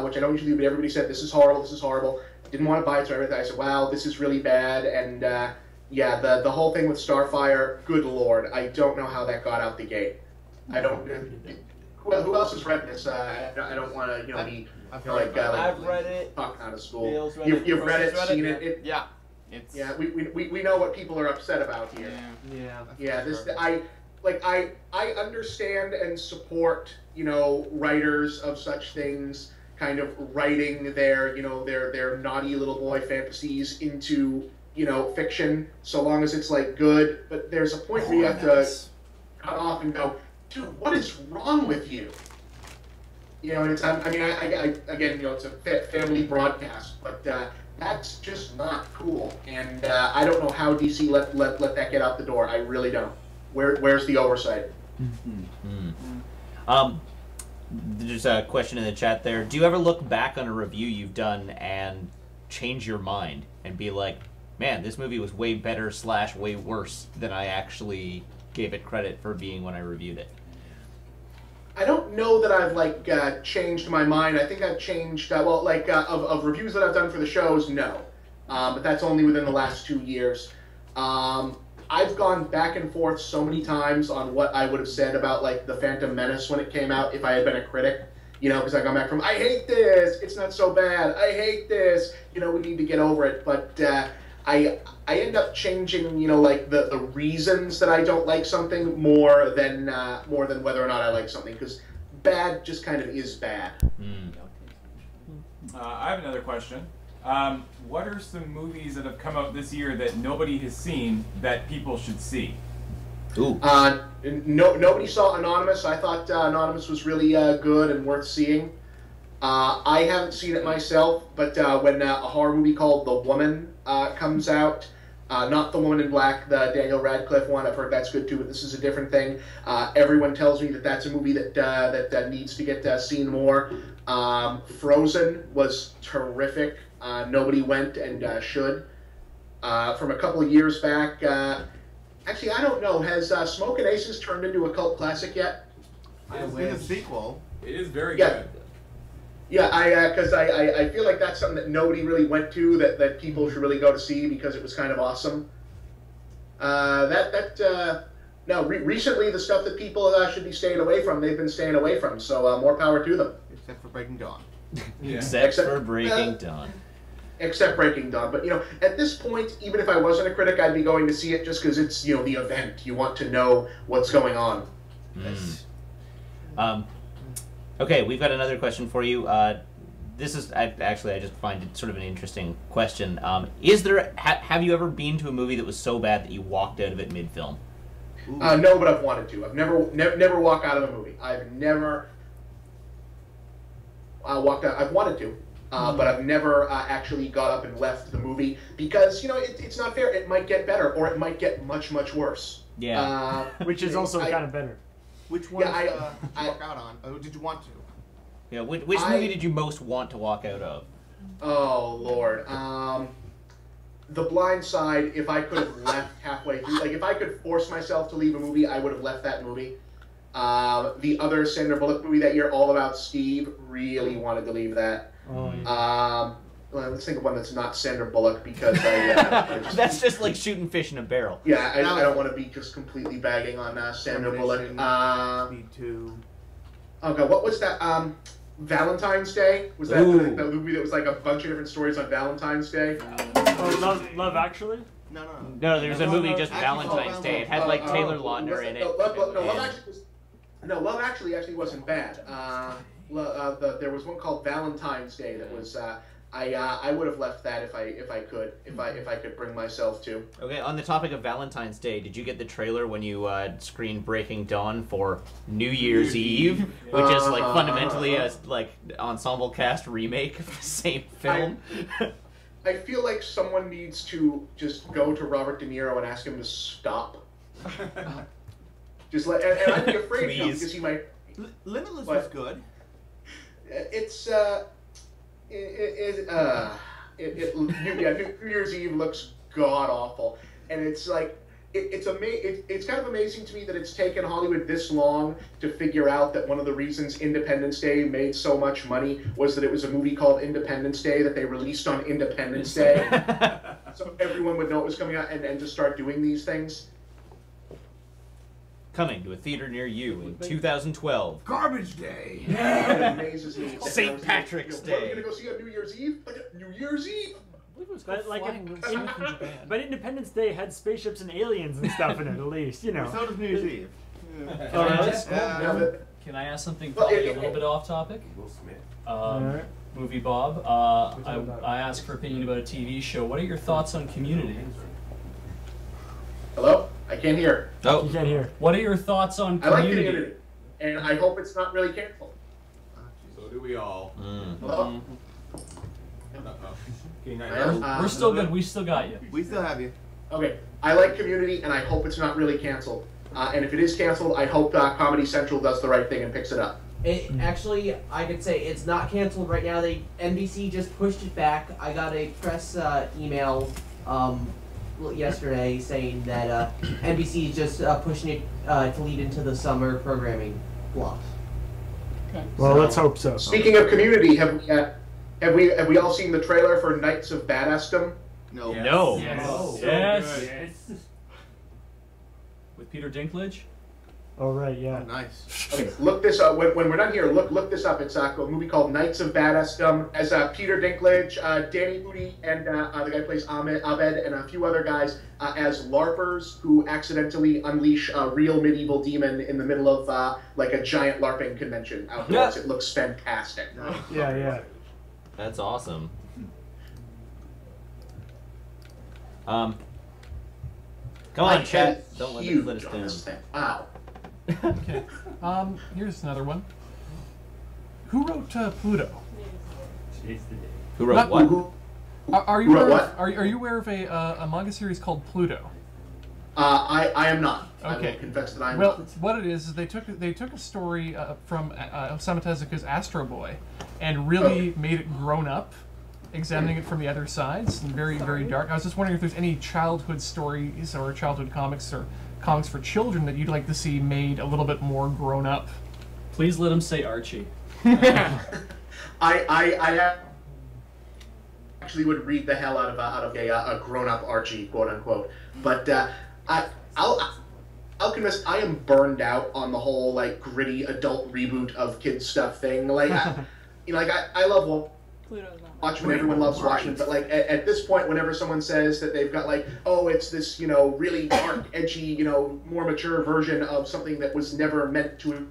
which I don't usually do, but everybody said, this is horrible, this is horrible. Didn't want to buy it, so I said, wow, this is really bad. And yeah, the whole thing with Starfire, good lord, I don't know how that got out the gate. I don't. Who else has read this? I don't want to, be I've read it. Talking out of school. You've read it, seen it. Yeah. Yeah, we know what people are upset about here. Yeah. I understand and support, writers of such things kind of writing their naughty little boy fantasies into, fiction, so long as it's good. But there's a point where you have to cut off and go, dude, what is wrong with you? And it's, again, it's a family broadcast, but that's just not cool. And I don't know how DC let that get out the door. I really don't. Where's the oversight? There's a question in the chat there. Do you ever look back on a review you've done and change your mind and be like, man, this movie was way better / way worse than I actually gave it credit for being when I reviewed it? I don't know that I've changed my mind. I think I've changed of reviews that I've done for the shows, no, but that's only within the last 2 years. I've gone back and forth so many times on what I would have said about the Phantom Menace when it came out if I had been a critic, because I gone back from I hate this, it's not so bad, I hate this, we need to get over it, but I end up changing, the reasons that I don't like something more than whether or not I like something, because bad just kind of is bad. I have another question. What are some movies that have come out this year that nobody has seen that people should see? Ooh. Nobody saw Anonymous. I thought Anonymous was really good and worth seeing. I haven't seen it myself, but when a horror movie called The Woman comes out, not The Woman in Black, the Daniel Radcliffe one, I've heard that's good too, but this is a different thing. Everyone tells me that that's a movie that needs to get seen more. Frozen was terrific. Nobody went and should. From a couple of years back, actually, I don't know, has Smoke and Aces turned into a cult classic yet? It's been a sequel. It is very good. Yeah, because I feel like that's something that nobody really went to, that people should really go to see because it was kind of awesome. Recently the stuff that people should be staying away from, they've been staying away from, so more power to them. Except for Breaking Dawn. Yeah. Except for Breaking Dawn. Except Breaking Dawn. But, at this point, even if I wasn't a critic, I'd be going to see it just because it's, the event. You want to know what's going on. Okay, we've got another question for you. This is, I just find it sort of an interesting question. Have you ever been to a movie that was so bad that you walked out of it mid-film? No, but I've wanted to. I've never walked out of a movie. I've never walked out. I've wanted to. But I've never actually got up and left the movie because, it's not fair. It might get better or it might get much, much worse. Yeah. Which is also kind of better. Which one did you walk out on? Or did you want to? Yeah, which movie did you most want to walk out of? Oh, Lord. The Blind Side, if I could have left halfway through, if I could force myself to leave a movie, I would have left that movie. The other Sandra Bullock movie that year, All About Steve, really wanted to leave that. Oh, yeah. Well, let's think of one that's not Sandra Bullock because that's just like shooting fish in a barrel. Yeah, I don't want to be just completely bagging on Sandra Bullock. Me too. Oh god, what was that? Valentine's Day? Was that the movie that was a bunch of different stories on Valentine's Day? Oh, Love Actually? No, there's a movie just Valentine's Day. It had Taylor Lautner in it. Love Actually wasn't bad. There was one called Valentine's Day that was. I would have left that if I could bring myself to. Okay, on the topic of Valentine's Day, did you get the trailer when you screened Breaking Dawn for New Year's Eve, which is fundamentally a ensemble cast remake of the same film? I feel like someone needs to just go to Robert De Niro and ask him to stop. Just let, and I'd be afraid of him because he might. Limitless was good. It's New Year's Eve looks god awful, and it's it's kind of amazing to me that it's taken Hollywood this long to figure out that one of the reasons Independence Day made so much money was that it was a movie called Independence Day that they released on Independence Day. So everyone would know it was coming out and to start doing these things. Coming to a theater near you in 2012. Garbage Day! It amazes me. St. Patrick's What, are we Day. going to go see on New Year's Eve? New Year's Eve? But but Independence Day had spaceships and aliens and stuff in it, at least, you know. So does New Year's Eve. Can I ask something probably a little bit off topic? Movie Bob, I asked for opinion about a TV show. What are your thoughts on Community? Hello? I can't hear. Oh, You can't hear. What are your thoughts on I like Community? Community, and I hope it's not really canceled. So do we all. Hello? We're still good. We still got you. We still have you. Okay, I like Community, and I hope it's not really canceled. And if it is canceled, I hope Comedy Central does the right thing and picks it up. Actually, I could say it's not canceled right now. NBC just pushed it back. I got a press email yesterday saying that NBC is just pushing it to lead into the summer programming blocks. Well, let's hope so. Speaking of Community, have we all seen the trailer for Knights of Badassdom? No. yes. No. Yes. With Peter Dinklage? Oh, right, yeah. Oh, nice. Okay, look this up. When we're done here, look this up. It's a movie called Knights of Badassdom. As Peter Dinklage, Danny Pudi, and the guy who plays Abed, and a few other guys as LARPers who accidentally unleash a real medieval demon in the middle of like a giant LARPing convention outdoors. It looks fantastic. Yeah. That's awesome. Come on, chat. Don't let us down. Wow. Okay. Here's another one. Who wrote Pluto? Who wrote what? Are you Who wrote aware what? of, are you aware of a manga series called Pluto? I am not. I Okay. will confess that I am Well, not. what it is they took a story from Osamu Tezuka's Astro Boy and really made it grown up, examining it from the other sides, and very, very dark. I was just wondering if there's any childhood stories or childhood comics or comics for children that you'd like to see made a little bit more grown up. Please let him say Archie. I actually would read the hell out of a grown-up Archie, quote unquote. But I'll confess I am burned out on the whole like gritty adult reboot of kids stuff thing. Like, I love Watchmen. Everyone loves Watchmen, but like at this point, whenever someone says that they've got like, oh, it's this really dark, edgy, more mature version of something that was never meant to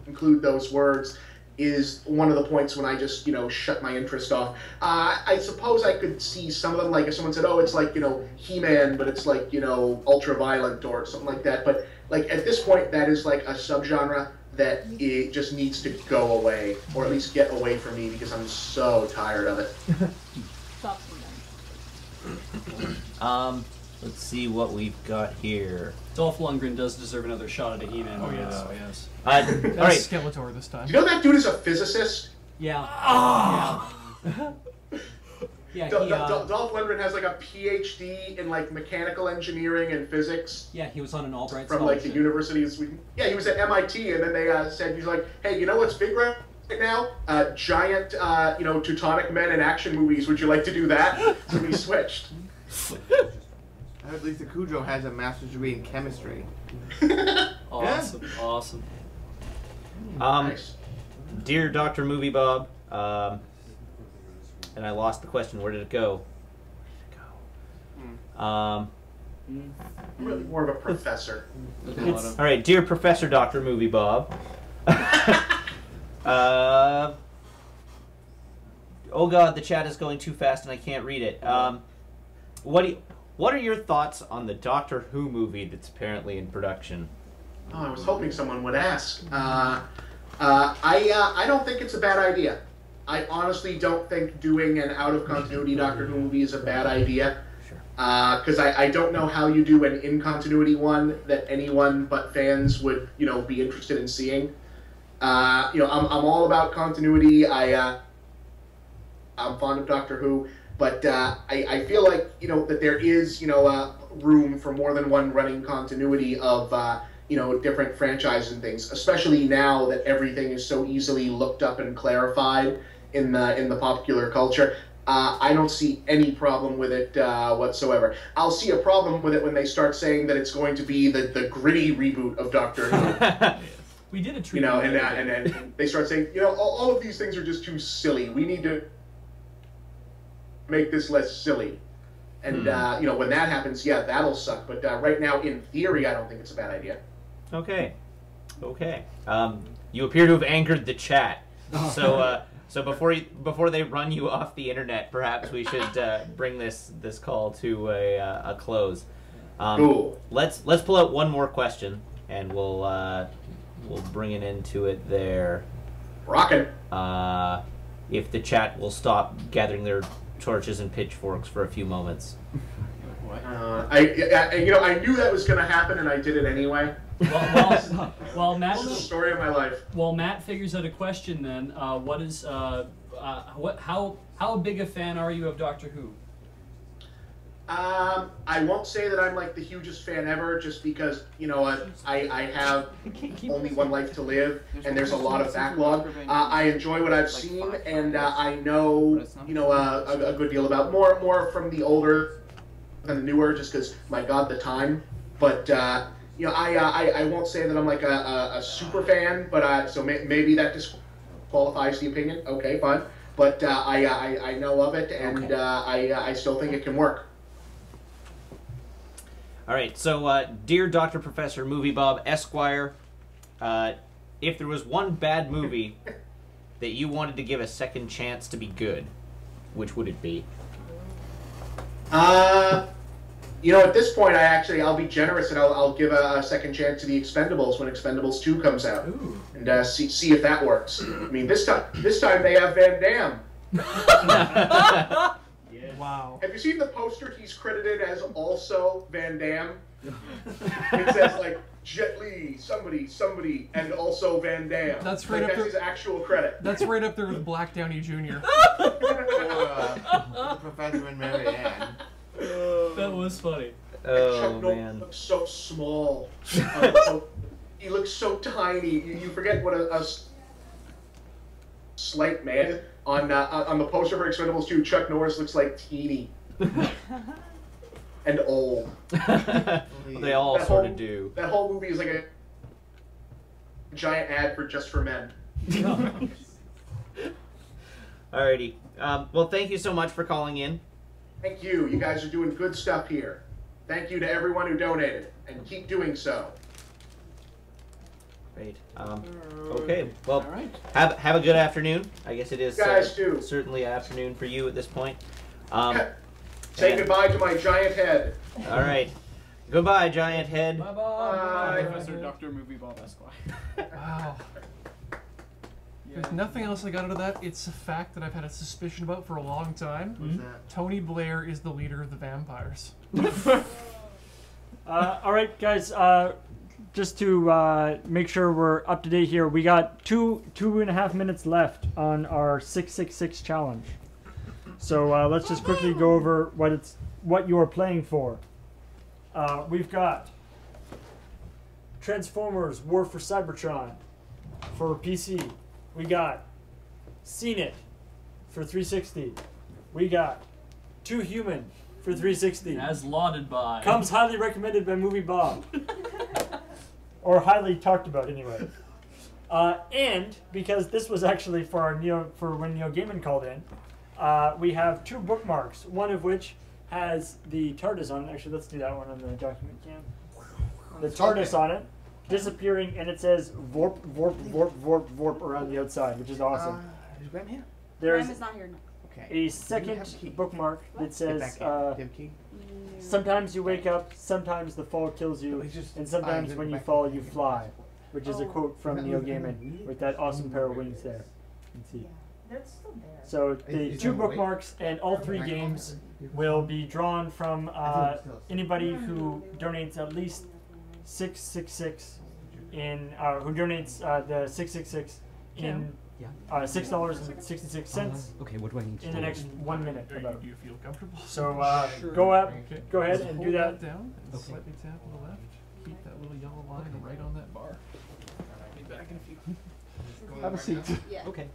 include those words, is one of the points when I just shut my interest off. I suppose I could see some of them, like if someone said, oh, it's like He-Man, but it's like ultra violent or something like that. But like at this point, that is like a subgenre that it just needs to go away, or at least get away from me, because I'm so tired of it. Let's see what we've got here. Dolph Lundgren does deserve another shot at a He-Man. Oh, movie, yes. though, yes. All right. Skeletor this time. Do you know that dude is a physicist? Yeah. Yeah, Dolph Lundgren has like a PhD in like mechanical engineering and physics. yeah, he was on an Albright From like the scholarship. University of Sweden. Yeah, he was at MIT, and then they said, he's like, hey, you know what's big right now? Giant, Teutonic men in action movies. Would you like to do that? So we switched. At least the Cujo has a master's degree in chemistry. Awesome, awesome. Nice. Dear Dr. Movie Bob, and I lost the question. Where did it go? I'm really more of a professor. All right, dear Professor Dr. Movie Bob. Oh God, the chat is going too fast and I can't read it. What are your thoughts on the Doctor Who movie that's apparently in production? Oh, I was hoping someone would ask. I don't think it's a bad idea. I honestly don't think doing an out-of-continuity Doctor Who movie is a bad idea. Sure. Because I don't know how you do an in-continuity one that anyone but fans would, be interested in seeing. I'm all about continuity. I'm fond of Doctor Who, But I feel like, you know, that there is, you know, room for more than one running continuity of, you know, different franchises and things, especially now that everything is so easily looked up and clarified in the popular culture. I don't see any problem with it whatsoever. I'll see a problem with it when they start saying that it's going to be the gritty reboot of Doctor Who. We did a treat. You know, and they start saying, you know, all of these things are just too silly. We need to make this less silly. And, you know, when that happens, yeah, that'll suck. But right now, in theory, I don't think it's a bad idea. Okay. Okay. You appear to have anchored the chat. So, so before they run you off the internet, perhaps we should bring this call to a close. Cool. Let's pull out one more question, and we'll bring it into it there. Rockin'. If the chat will stop gathering their torches and pitchforks for a few moments. What? You know, I knew that was going to happen, and I did it anyway. Well, Matt. This is the story of my life. While Matt figures out a question, then what is how big a fan are you of Doctor Who? I won't say that I'm like the hugest fan ever, just because, you know, I have only one life to live, and there's a lot of backlog. I enjoy what I've seen, and I know, you know, a good deal about more from the older than the newer, just because, my God, the time. But you know, I won't say that I'm like a super fan, but so maybe that disqualifies the opinion. Okay, fine. But I know of it, and I still think it can work. All right, so dear Dr. Professor Movie Bob Esquire, if there was one bad movie that you wanted to give a second chance to be good, which would it be? You know, at this point, I'll be generous and I'll give a second chance to the Expendables when Expendables 2 comes out. Ooh. And see if that works. I mean, this time they have Van Damme. Wow. Have you seen the poster? He's credited as also Van Damme. It says like Jet Li, somebody, and also Van Damme. That's right. Like, that's his actual credit. That's right up there with Black Downey Jr. Professor and Mary Ann. That was funny. Oh, Chuck Norris man. looks so small. He looks so tiny. You forget what a slight man. On the poster for Expendables 2, Chuck Norris looks like teeny. And old. They all sort of do. That whole movie is like a giant ad for Just for Men. Alrighty. Well, thank you so much for calling in. Thank you. You guys are doing good stuff here. Thank you to everyone who donated, and keep doing so. Great. Okay. Well, All right. have a good afternoon. I guess it is You guys too. certainly afternoon for you at this point. Say and- goodbye to my giant head. All right. Goodbye, giant head. Bye Bye. Professor Dr. Movie Bob Esquire. Wow. There's nothing else I got out of that. It's a fact that I've had a suspicion about for a long time. What's that? Tony Blair is the leader of the vampires. All right, guys. Just to make sure we're up to date here, we got two and a half minutes left on our 666 challenge. So let's just quickly go over what you are playing for. We've got Transformers: War for Cybertron for PC. We got Seen It for 360. We got Too Human for 360. As lauded by. Comes highly recommended by Movie Bob. Or highly talked about anyway. And because this was actually for our when Neo Gaiman called in, we have two bookmarks, one of which has the TARDIS on it. Actually, let's do that one on the document cam. The TARDIS on it, disappearing, and it says Vorp, Vorp, Vorp, Vorp, Vorp around the outside, which is awesome. Is Graham here? There's Graham is not here now. Okay. a second bookmark that Get says, back in. Do you have a key? sometimes you wake up, sometimes the fall kills you, and sometimes when you fall, you fly. Which is a quote from Neil Gaiman with that awesome pair of wings there. You can see. That's still there. So the two bookmarks and all three games will be drawn from anybody who donates at least 666 in who donates the 666 in $6.66 Okay, what do I need to in do? the next 1 minute. About. Do you feel comfortable? So Sure. go up, Okay. go ahead Just and hold do that. down and Okay. slightly tap to the left. Keep that little yellow line right on that bar. Be back in a few. Have a seat. Yeah. Okay.